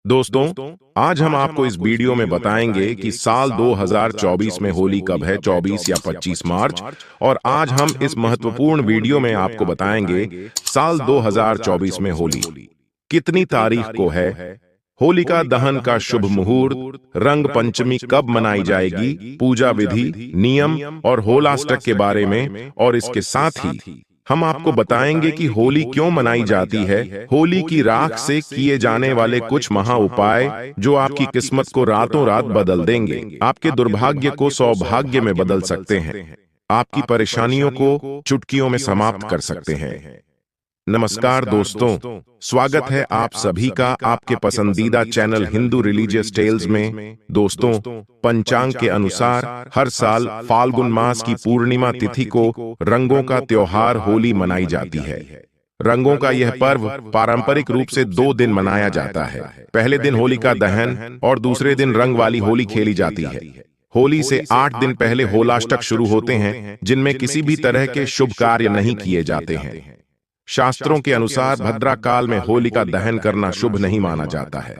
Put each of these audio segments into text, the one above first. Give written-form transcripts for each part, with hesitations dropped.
दोस्तों, आज हम आपको इस वीडियो में बताएंगे कि साल 2024 में होली कब है, 24 या 25 मार्च। और आज हम इस महत्वपूर्ण वीडियो में आपको बताएंगे साल 2024 में होली कितनी तारीख को है, होलिका दहन का शुभ मुहूर्त, रंग पंचमी कब मनाई जाएगी, पूजा विधि, नियम और होलाष्टक के बारे में। और इसके साथ ही हम आपको बताएंगे कि होली क्यों मनाई जाती है, होली की राख से किए जाने वाले कुछ महा उपाय जो आपकी किस्मत को रातों रात बदल देंगे, आपके दुर्भाग्य को सौभाग्य में बदल सकते हैं, आपकी परेशानियों को चुटकियों में समाप्त कर सकते हैं। नमस्कार दोस्तों, स्वागत है आप सभी का आपके पसंदीदा चैनल हिंदू रिलीजियस टेल्स में। दोस्तों, पंचांग के अनुसार हर साल फाल्गुन मास की पूर्णिमा तिथि को रंगों का त्योहार होली मनाई जाती है। रंगों का यह पर्व पारंपरिक रूप से 2 दिन मनाया जाता है। पहले दिन होलिका दहन और दूसरे दिन रंग वाली होली खेली जाती है। होली से 8 दिन पहले होलाष्टक शुरू होते हैं, जिनमें किसी भी तरह के शुभ कार्य नहीं किए जाते हैं। शास्त्रों के अनुसार भद्रा काल में होलिका दहन करना शुभ नहीं माना जाता है।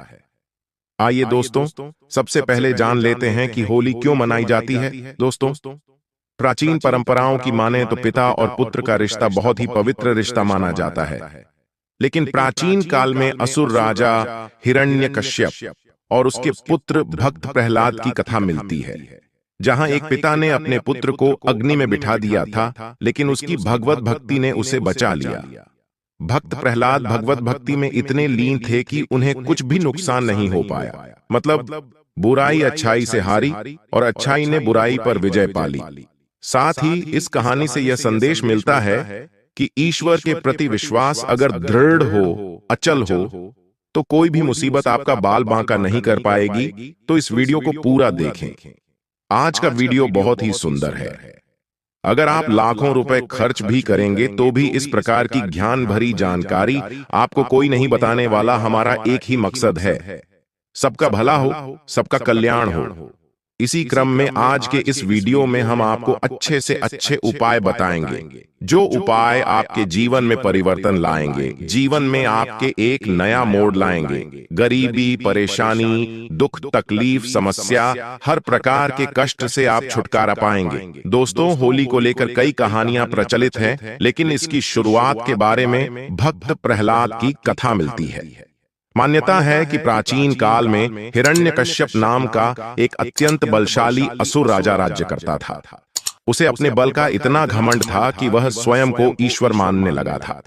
आइए दोस्तों, सबसे पहले जान लेते हैं कि होली क्यों मनाई जाती है। दोस्तों, प्राचीन परंपराओं की माने तो पिता और पुत्र का रिश्ता बहुत ही पवित्र रिश्ता माना जाता है। लेकिन प्राचीन काल में असुर राजा हिरण्यकश्यप और उसके पुत्र भक्त प्रहलाद की कथा मिलती है, जहां एक पिता ने अपने पुत्र को अग्नि में बिठा दिया था, लेकिन उसकी भगवत भक्ति ने उसे बचा लिया। भक्त प्रहलाद भगवत भक्ति में इतने लीन थे कि उन्हें कुछ भी नुकसान नहीं हो पाया। मतलब बुराई अच्छाई से हारी और अच्छाई ने बुराई पर विजय पा ली। साथ ही इस कहानी से यह संदेश मिलता है कि ईश्वर के प्रति विश्वास अगर दृढ़ हो, अचल हो, तो कोई भी मुसीबत आपका बाल बांका नहीं कर पाएगी। तो इस वीडियो को पूरा देखें। आज का वीडियो बहुत ही सुंदर है। अगर आप लाखों रुपए खर्च भी करेंगे तो भी इस प्रकार की ज्ञान भरी जानकारी आपको कोई नहीं बताने वाला। हमारा एक ही मकसद है, सबका भला हो, सबका कल्याण हो। इसी क्रम में आज के इस वीडियो में हम आपको अच्छे से अच्छे उपाय बताएंगे, जो उपाय आपके जीवन में परिवर्तन लाएंगे, जीवन में आपके एक नया मोड़ लाएंगे। गरीबी, परेशानी, दुख, तकलीफ, समस्या, हर प्रकार के कष्ट से आप छुटकारा पाएंगे। दोस्तों, होली को लेकर कई कहानियां प्रचलित हैं, लेकिन इसकी शुरुआत के बारे में भक्त प्रहलाद की कथा मिलती है। मान्यता है कि प्राचीन काल में हिरण्यकश्यप नाम का एक अत्यंत बलशाली असुर राजा राज्य करता था। उसे अपने बल का इतना घमंड था कि वह स्वयं को ईश्वर मानने लगा था।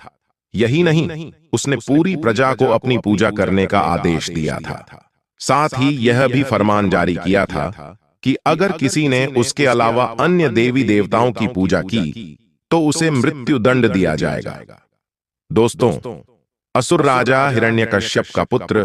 यही नहीं, उसने पूरी प्रजा को अपनी पूजा करने का आदेश दिया था। साथ ही यह भी फरमान जारी किया था कि अगर किसी ने उसके अलावा अन्य देवी देवताओं की पूजा की तो उसे मृत्यु दंड दिया जाएगा। दोस्तों, असुर राजा हिरण्यकश्यप का पुत्र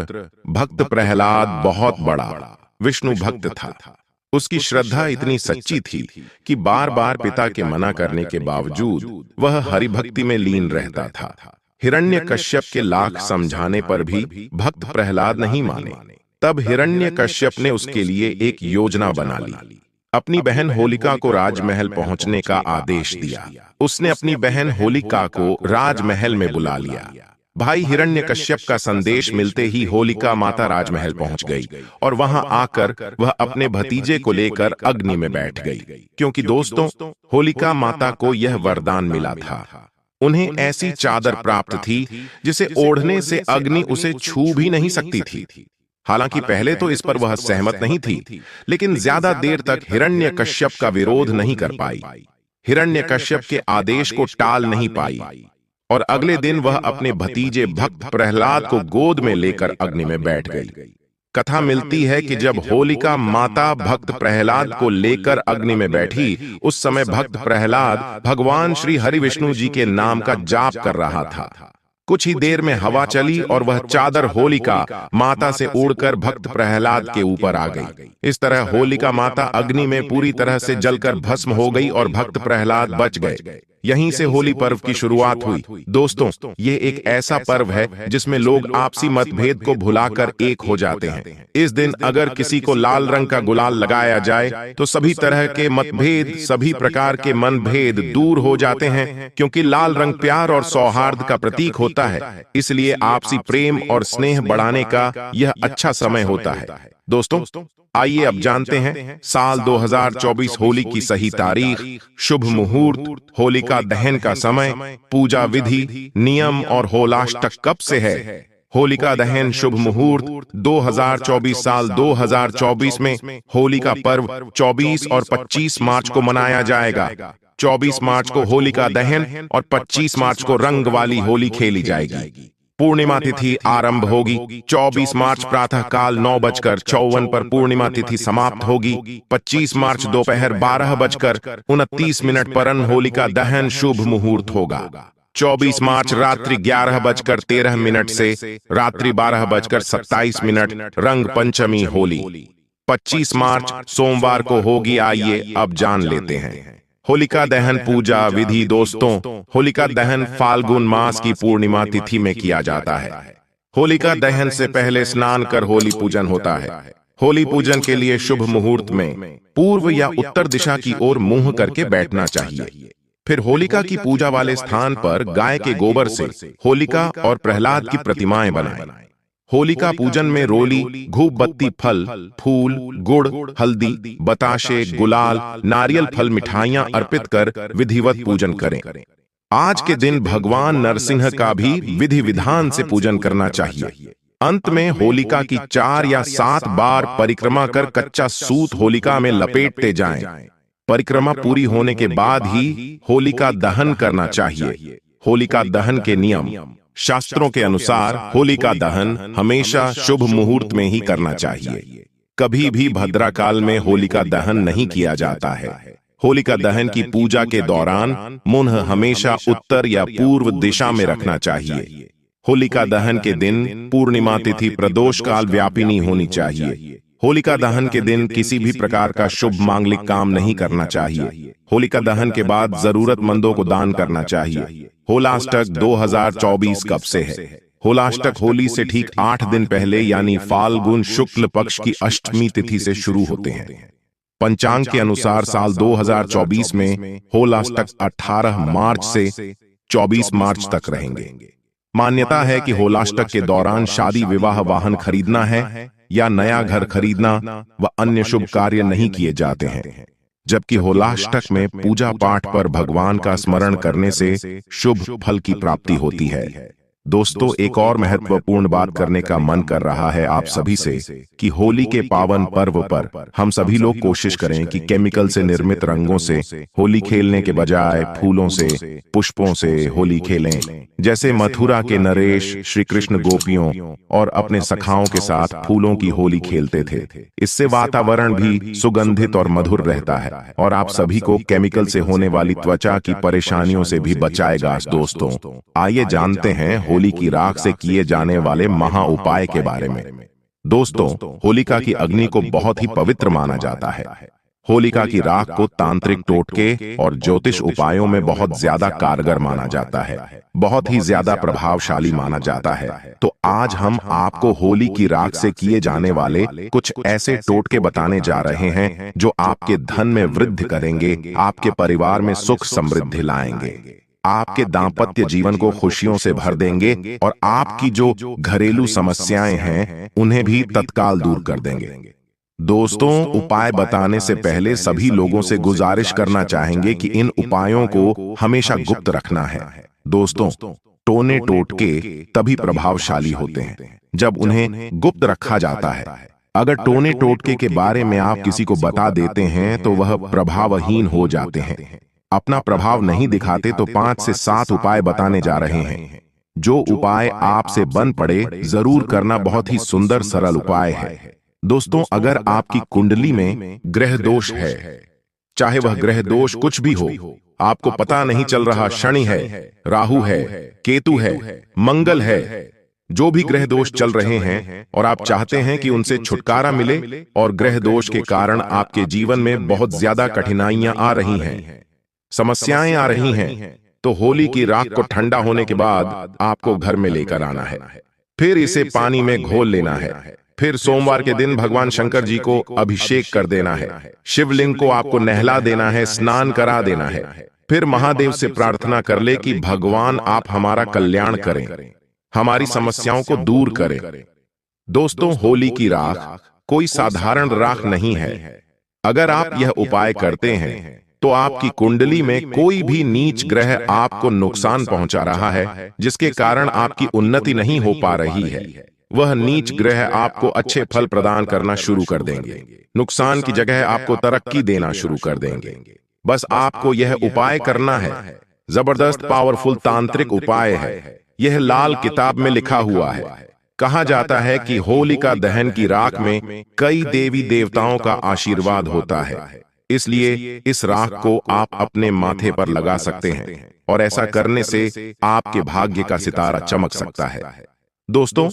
भक्त प्रहलाद बहुत बड़ा विष्णु भक्त था। उसकी श्रद्धा इतनी सच्ची थी कि बार बार पिता के मना करने के बावजूद वह हरि भक्ति में लीन रहता था। हिरण्यकश्यप के लाख समझाने पर भी भक्त प्रहलाद नहीं माने। तब हिरण्यकश्यप ने उसके लिए एक योजना बना ली। अपनी बहन होलिका को राजमहल पहुंचने का आदेश दिया। उसने अपनी बहन होलिका को राजमहल में बुला लिया। भाई हिरण्यकश्यप का संदेश मिलते ही होलिका माता राजमहल पहुंच गई और वहां आकर वह अपने भतीजे को लेकर अग्नि में बैठ गई। क्योंकि दोस्तों, होलिका माता को यह वरदान मिला था। उन्हें ऐसी चादर प्राप्त थी जिसे ओढ़ने से अग्नि उसे छू भी नहीं सकती थी। हालांकि पहले तो इस पर वह सहमत नहीं थी, लेकिन ज्यादा देर तक हिरण्यकश्यप का विरोध नहीं कर पाई। हिरण्यकश्यप के आदेश को टाल नहीं पाई और अगले दिन वह अपने भतीजे भक्त प्रहलाद को गोद में लेकर अग्नि में बैठ गई। कथा मिलती है कि जब होलिका माता भक्त प्रहलाद को लेकर अग्नि में बैठी, उस समय भक्त प्रहलाद भगवान श्री हरि विष्णु जी के नाम का जाप कर रहा था। कुछ ही देर में हवा चली और वह चादर होलिका माता से उड़कर भक्त प्रहलाद के ऊपर आ गई। इस तरह होलिका माता अग्नि में पूरी तरह से जलकर भस्म हो गई और भक्त प्रहलाद बच गए। यहीं से होली पर्व की शुरुआत हुई। दोस्तों, ये एक ऐसा पर्व है जिसमें लोग आपसी मतभेद को भुलाकर एक हो जाते हैं। इस दिन अगर किसी को लाल रंग का गुलाल लगाया जाए तो सभी तरह के मतभेद, सभी प्रकार के मनभेद दूर हो जाते हैं, क्योंकि लाल रंग प्यार और सौहार्द का प्रतीक होता है। इसलिए आपसी प्रेम और स्नेह बढ़ाने का यह अच्छा समय होता है। दोस्तों, आइए अब जानते हैं साल 2024 होली की सही तारीख, शुभ मुहूर्त, होलिका दहन का समय, पूजा विधि, नियम और होलाष्टक कब से है। होलिका दहन शुभ मुहूर्त 2024 साल 2024 में होली का पर्व 24 और 25 मार्च को मनाया जाएगा। 24 मार्च को होलिका दहन और 25 मार्च को रंग वाली होली खेली जाएगी। पूर्णिमा तिथि आरंभ होगी। 24 मार्च प्रातः काल 9:54 पर पूर्णिमा तिथि समाप्त होगी। 25 मार्च दोपहर 12:29 पर होलिका दहन शुभ मुहूर्त होगा। 24 मार्च रात्रि 11:13 से रात्रि 12:27 रंग पंचमी होली। 25 मार्च सोमवार को होगी। आइए अब जान लेते हैं होलिका दहन पूजा विधि। दोस्तों, होलिका दहन फाल्गुन मास की पूर्णिमा तिथि में किया जाता है। होलिका दहन से पहले स्नान कर होली पूजन होता है। होली पूजन के लिए शुभ मुहूर्त में पूर्व या उत्तर दिशा की ओर मुंह करके बैठना चाहिए। फिर होलिका की पूजा वाले स्थान पर गाय के गोबर से होलिका और प्रहलाद की प्रतिमाएं बनाएं। होलिका पूजन में रोली, धूप बत्ती, फल, फूल, गुड़, हल्दी, बताशे, गुलाल, नारियल फल, मिठाइयां अर्पित कर विधिवत पूजन करें। आज के दिन भगवान नरसिंह का भी विधि विधान से पूजन करना चाहिए। अंत में होलिका की 4 या 7 बार परिक्रमा कर कच्चा सूत होलिका में लपेटते जाएं। परिक्रमा पूरी होने के बाद ही होलिका दहन करना चाहिए। होलिका दहन के नियम। शास्त्रों के अनुसार होलिका दहन हमेशा शुभ मुहूर्त में ही करना चाहिए। कभी भी भद्रा काल में होलिका दहन नहीं किया जाता है। होलिका दहन की पूजा के दौरान मुंह हमेशा उत्तर या पूर्व दिशा में रखना चाहिए। होलिका दहन के दिन पूर्णिमा तिथि प्रदोष काल व्यापिनी होनी चाहिए। होलिका दहन के दिन किसी भी प्रकार का शुभ मांगलिक काम नहीं करना चाहिए। होलिका दहन के बाद जरूरतमंदों को दान करना चाहिए। होलाष्टक 2024 कब से है। होलाष्टक होली से ठीक 8 दिन पहले यानी फाल्गुन शुक्ल पक्ष की अष्टमी तिथि से शुरू होते हैं। पंचांग के अनुसार साल 2024 में होलाष्टक 18 मार्च से 24 मार्च तक रहेंगे। मान्यता है कि होलाष्टक के दौरान शादी, विवाह, वाहन खरीदना है या नया घर खरीदना व अन्य शुभ कार्य नहीं किए जाते हैं, जबकि होलाष्टक में पूजा पाठ पर भगवान का स्मरण करने से शुभ फल की प्राप्ति होती है। दोस्तों, एक और महत्वपूर्ण बात करने का मन कर रहा है आप सभी से कि होली के पावन पर्व पर हम सभी लोग कोशिश करें कि केमिकल से निर्मित रंगों से होली खेलने के बजाय फूलों से, पुष्पों से होली खेलें। जैसे मथुरा के नरेश श्री कृष्ण गोपियों और अपने सखाओं के साथ फूलों की होली खेलते थे। इससे वातावरण भी सुगंधित और मधुर रहता है और आप सभी को केमिकल से होने वाली त्वचा की परेशानियों से भी बचाएगा। दोस्तों, आइए जानते हैं होली की राख से किए जाने वाले महा उपाय के बारे में। दोस्तों, होलिका की अग्नि को बहुत ही पवित्र माना जाता है। होलिका की राख को तांत्रिक टोटके और ज्योतिष उपायों में बहुत ज्यादा कारगर माना जाता है, बहुत ही ज्यादा प्रभावशाली माना जाता है। तो आज हम आपको होली की राख से किए जाने वाले कुछ ऐसे टोटके बताने जा रहे हैं जो आपके धन में वृद्धि करेंगे, आपके परिवार में सुख समृद्धि लाएंगे, आपके दांपत्य जीवन को खुशियों से भर देंगे और आपकी जो घरेलू समस्याएं हैं उन्हें भी तत्काल दूर कर देंगे। दोस्तों, उपाय बताने से पहले सभी लोगों से गुजारिश करना चाहेंगे कि इन उपायों को हमेशा गुप्त रखना है। दोस्तों, टोने टोटके तभी प्रभावशाली होते हैं जब उन्हें गुप्त रखा जाता है। अगर टोने टोटके के बारे में आप किसी को बता देते हैं तो वह प्रभावहीन हो जाते हैं। अपना प्रभाव नहीं दिखाते तो 5 से 7 उपाय बताने जा रहे हैं। जो उपाय आपसे बन पड़े जरूर करना, बहुत ही सुंदर सरल उपाय है। दोस्तों, अगर आपकी कुंडली में ग्रह दोष है, चाहे वह ग्रह दोष कुछ भी हो, आपको पता नहीं चल रहा, शनि है, राहु है, केतु है, मंगल है, जो भी ग्रह दोष चल रहे हैं और आप चाहते हैं कि उनसे छुटकारा मिले और ग्रह दोष के कारण आपके जीवन में बहुत ज्यादा कठिनाइयां आ रही हैं, समस्याएं आ रही हैं, तो होली की राख को ठंडा होने के बाद आपको घर में लेकर आना है। फिर इसे पानी में घोल लेना है। फिर सोमवार के दिन भगवान शंकर जी को अभिषेक कर देना है। शिवलिंग को आपको नहला देना है, स्नान करा देना है। फिर महादेव से प्रार्थना कर ले कि भगवान आप हमारा कल्याण करें, हमारी समस्याओं को दूर करें। दोस्तों, होली की राख कोई साधारण राख नहीं है। अगर आप यह उपाय करते हैं तो आपकी कुंडली में कोई भी नीच ग्रह आपको नुकसान पहुंचा रहा है, जिसके कारण आपकी उन्नति नहीं हो पा रही है, वह नीच ग्रह आपको अच्छे फल प्रदान करना शुरू कर देंगे। नुकसान की जगह आपको तरक्की देना शुरू कर देंगे। बस आपको यह उपाय करना है। जबरदस्त पावरफुल तांत्रिक उपाय है। यह लाल किताब में लिखा हुआ है। कहा जाता है कि होलिका दहन की राख में कई देवी देवताओं का आशीर्वाद होता है, इसलिए इस राख को आप अपने माथे पर लगा सकते हैं और ऐसा करने से आपके भाग्य का सितारा चमक सकता है। दोस्तों,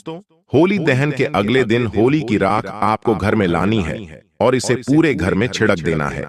होली दहन के अगले दिन होली की राख आपको घर में लानी है और इसे पूरे घर में छिड़क देना है।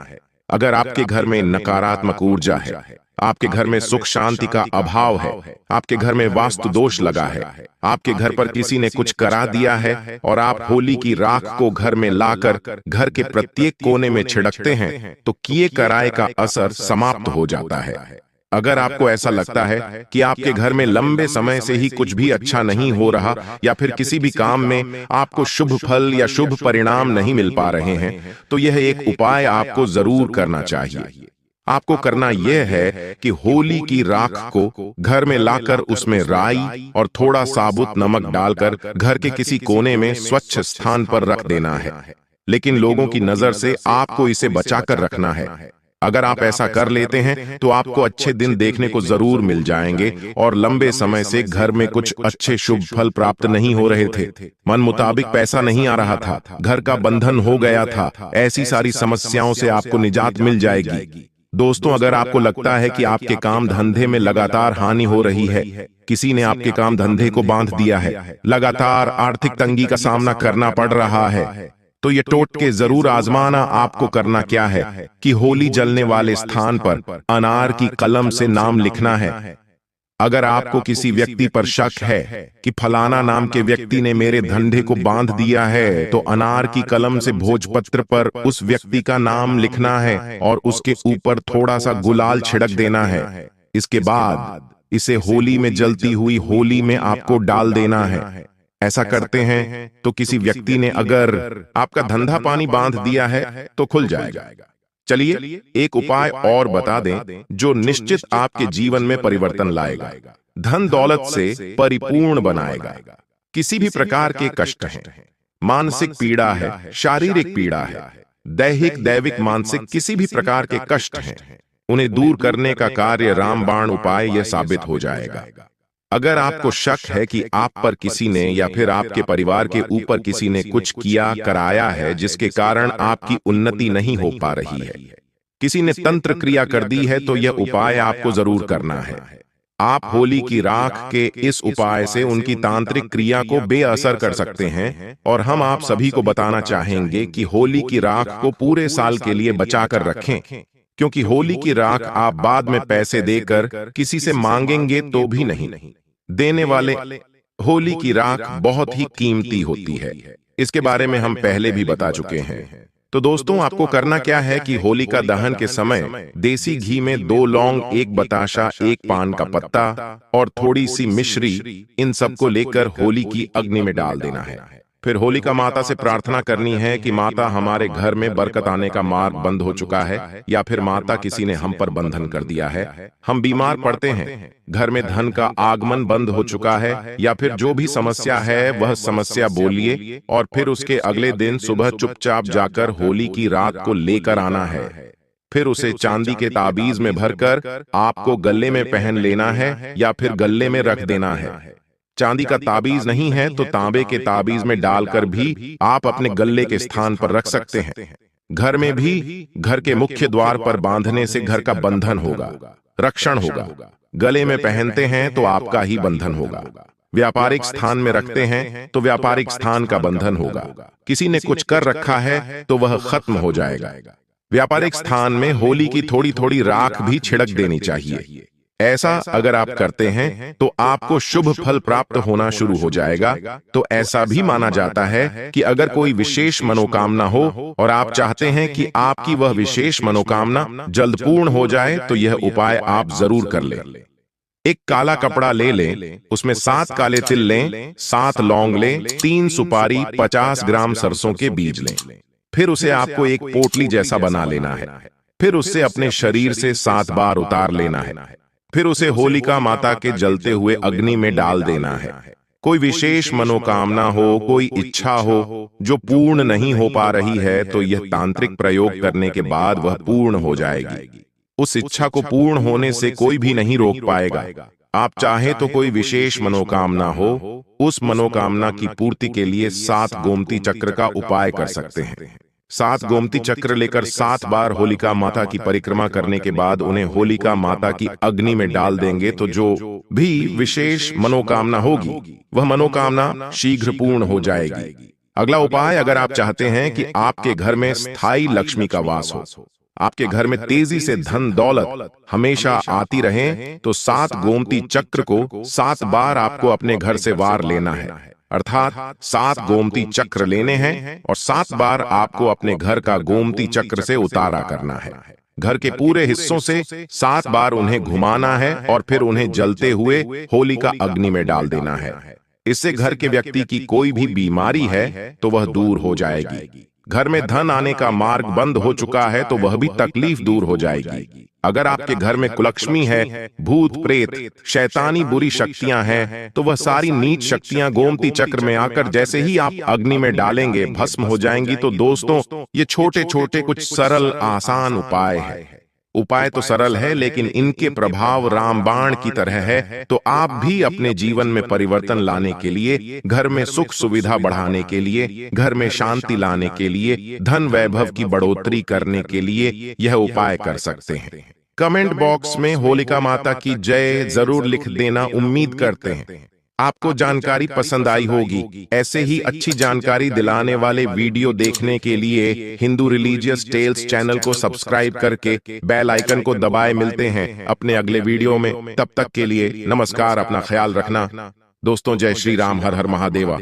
अगर आपके घर में नकारात्मक ऊर्जा है, आपके घर में सुख शांति का अभाव है, आपके घर में वास्तु दोष लगा है, आपके घर पर किसी ने कुछ करा दिया है और आप होली की राख को घर में लाकर घर के प्रत्येक कोने में छिड़कते हैं, तो किए कराए का असर समाप्त हो जाता है। अगर आपको ऐसा लगता है कि आपके घर में लंबे समय से ही कुछ भी अच्छा नहीं हो रहा या फिर किसी भी काम में आपको शुभ फल या शुभ परिणाम नहीं मिल पा रहे हैं, तो यह एक उपाय आपको जरूर करना चाहिए। आपको करना यह है कि होली की राख को घर में लाकर उसमें राई और थोड़ा साबुत नमक डालकर घर के किसी कोने में स्वच्छ स्थान पर रख देना है, लेकिन लोगों की नजर से आपको इसे बचाकर रखना है। अगर आप ऐसा कर लेते हैं तो आपको अच्छे दिन देखने को जरूर मिल जाएंगे और लंबे समय से घर में कुछ अच्छे शुभ फल प्राप्त नहीं हो रहे थे, मन मुताबिक पैसा नहीं आ रहा था, घर का बंधन हो गया था, ऐसी सारी समस्याओं से आपको निजात मिल जाएगी। दोस्तों, अगर आपको लगता है कि आपके काम धंधे में लगातार हानि हो रही है, किसी ने आपके काम धंधे को बांध दिया है, लगातार आर्थिक तंगी का सामना करना पड़ रहा है, तो ये टोटके जरूर आजमाना। आपको करना क्या है कि होली जलने वाले स्थान पर अनार की कलम से नाम लिखना है। अगर आपको किसी व्यक्ति पर शक है कि फलाना नाम के व्यक्ति ने मेरे धंधे को बांध दिया है, तो अनार की कलम से भोजपत्र पर उस व्यक्ति का नाम लिखना है और उसके ऊपर थोड़ा सा गुलाल छिड़क देना है। इसके बाद इसे होली में जलती हुई होली में आपको डाल देना है। ऐसा करते हैं तो किसी व्यक्ति ने अगर आपका धंधा पानी बांध दिया है तो खुल जाएगा। चलिए एक उपाय और बता दें जो निश्चित आपके जीवन में परिवर्तन लाएगा, धन दौलत से परिपूर्ण बनाएगा। किसी भी प्रकार के कष्ट हैं, मानसिक पीड़ा है, शारीरिक पीड़ा है, दैहिक दैविक मानसिक किसी भी प्रकार के कष्ट हैं, उन्हें दूर करने का कार्य रामबाण उपाय यह साबित हो जाएगा। अगर आपको शक है कि आप पर किसी ने या फिर आपके परिवार के ऊपर किसी ने कुछ किया कराया है जिसके कारण आपकी उन्नति नहीं हो पा रही है, किसी ने तंत्र क्रिया कर दी है, तो यह उपाय आपको जरूर करना है। आप होली की राख के इस उपाय से उनकी तांत्रिक क्रिया को बेअसर कर सकते हैं और हम आप सभी को बताना चाहेंगे कि होली की राख को पूरे साल के लिए बचाकर रखें, क्योंकि होली की राख आप बाद में पैसे देकर किसी से मांगेंगे तो भी नहीं देने वाले। होली की राख बहुत ही कीमती होती है, इसके बारे में हम पहले भी बता चुके हैं। तो दोस्तों, आपको करना क्या है कि होलिका दहन के समय देसी घी में 2 लौंग, 1 बताशा, 1 पान का पत्ता और थोड़ी सी मिश्री, इन सबको लेकर होली की अग्नि में डाल देना है। फिर होलिका माता से प्रार्थना करनी है कि माता, हमारे घर में बरकत आने का मार्ग बंद हो चुका है, या फिर माता किसी ने हम पर बंधन कर दिया है, हम बीमार पड़ते हैं, घर में धन का आगमन बंद हो चुका है, या फिर जो भी समस्या है वह समस्या बोलिए और फिर उसके अगले दिन सुबह चुपचाप जाकर होली की रात को लेकर आना है। फिर उसे चांदी के ताबीज में भरकर आपको गले में पहन लेना है या फिर गले में रख देना है। चांदी का ताबीज नहीं है तो तांबे के ताबीज में डालकर भी आप अपने गले के स्थान पर रख सकते हैं। घर में भी घर के मुख्य द्वार पर बांधने से घर का बंधन होगा, रक्षण होगा। गले में पहनते हैं तो आपका ही बंधन होगा। व्यापारिक स्थान में रखते हैं तो व्यापारिक स्थान का बंधन होगा। किसी ने कुछ कर रखा है तो वह खत्म हो जाएगा। व्यापारिक स्थान में होली की थोड़ी थोड़ी राख भी छिड़क देनी चाहिए। ऐसा अगर आप करते हैं तो आपको शुभ फल प्राप्त होना शुरू हो जाएगा। तो ऐसा भी माना जाता है कि अगर कोई विशेष मनोकामना हो और आप चाहते हैं कि आपकी वह विशेष मनोकामना जल्द पूर्ण हो जाए तो यह उपाय आप जरूर कर लें। एक काला कपड़ा ले लें, उसमें 7 काले तिल लें, 7 लौंग लें, 3 सुपारी, 50 ग्राम सरसों के बीज लें। फिर उसे आपको एक पोटली जैसा बना लेना है। फिर उससे अपने शरीर से 7 बार उतार लेना है। फिर उसे होलिका माता के जलते हुए अग्नि में डाल देना है। कोई विशेष मनोकामना हो, कोई इच्छा हो जो पूर्ण नहीं हो पा रही है, तो यह तांत्रिक प्रयोग करने के बाद वह पूर्ण हो जाएगी। उस इच्छा को पूर्ण होने से कोई भी नहीं रोक पाएगा। आप चाहे तो कोई विशेष मनोकामना हो, उस मनोकामना की पूर्ति के लिए 7 गोमती चक्र का उपाय कर सकते हैं। 7 गोमती चक्र लेकर 7 बार होलिका माता की परिक्रमा करने के बाद उन्हें होलिका माता की अग्नि में डाल देंगे तो जो भी विशेष मनोकामना होगी वह मनोकामना शीघ्र पूर्ण हो जाएगी। अगला उपाय, अगर आप चाहते हैं कि आपके घर में स्थायी लक्ष्मी का वास हो, आपके घर में तेजी से धन दौलत हमेशा आती रहे, तो 7 गोमती चक्र को 7 बार आपको अपने घर से वार लेना है। अर्थात 7 गोमती चक्र लेने हैं और 7 बार आपको अपने घर का गोमती चक्र से उतारा करना है। घर के पूरे हिस्सों से 7 बार उन्हें घुमाना है और फिर उन्हें जलते हुए होलिका अग्नि में डाल देना है। इससे घर के व्यक्ति की कोई भी बीमारी है तो वह दूर हो जाएगी। घर में धन आने का मार्ग बंद हो चुका है तो वह भी तकलीफ दूर हो जाएगी। अगर आपके घर में कुलक्ष्मी है, भूत प्रेत शैतानी बुरी शक्तियां हैं, तो वह सारी नीच शक्तियां गोमती चक्र में आकर जैसे ही आप अग्नि में डालेंगे भस्म हो जाएंगी। तो दोस्तों, ये छोटे छोटे कुछ सरल आसान उपाय है। उपाय तो सरल है लेकिन इनके प्रभाव रामबाण की तरह है। तो आप भी अपने जीवन में परिवर्तन लाने के लिए, घर में सुख सुविधा बढ़ाने के लिए, घर में शांति लाने के लिए, धन वैभव की बढ़ोतरी करने के लिए यह उपाय कर सकते हैं। कमेंट बॉक्स में होलिका माता की जय जरूर लिख देना। उम्मीद करते हैं आपको जानकारी पसंद आई होगी। ऐसे ही अच्छी जानकारी दिलाने वाले वीडियो देखने के लिए हिंदू रिलीजियस टेल्स चैनल को सब्सक्राइब करके बेल आइकन को दबाए। मिलते हैं अपने अगले वीडियो में, तब तक के लिए नमस्कार, अपना ख्याल रखना दोस्तों। जय श्री राम, हर हर महादेवा।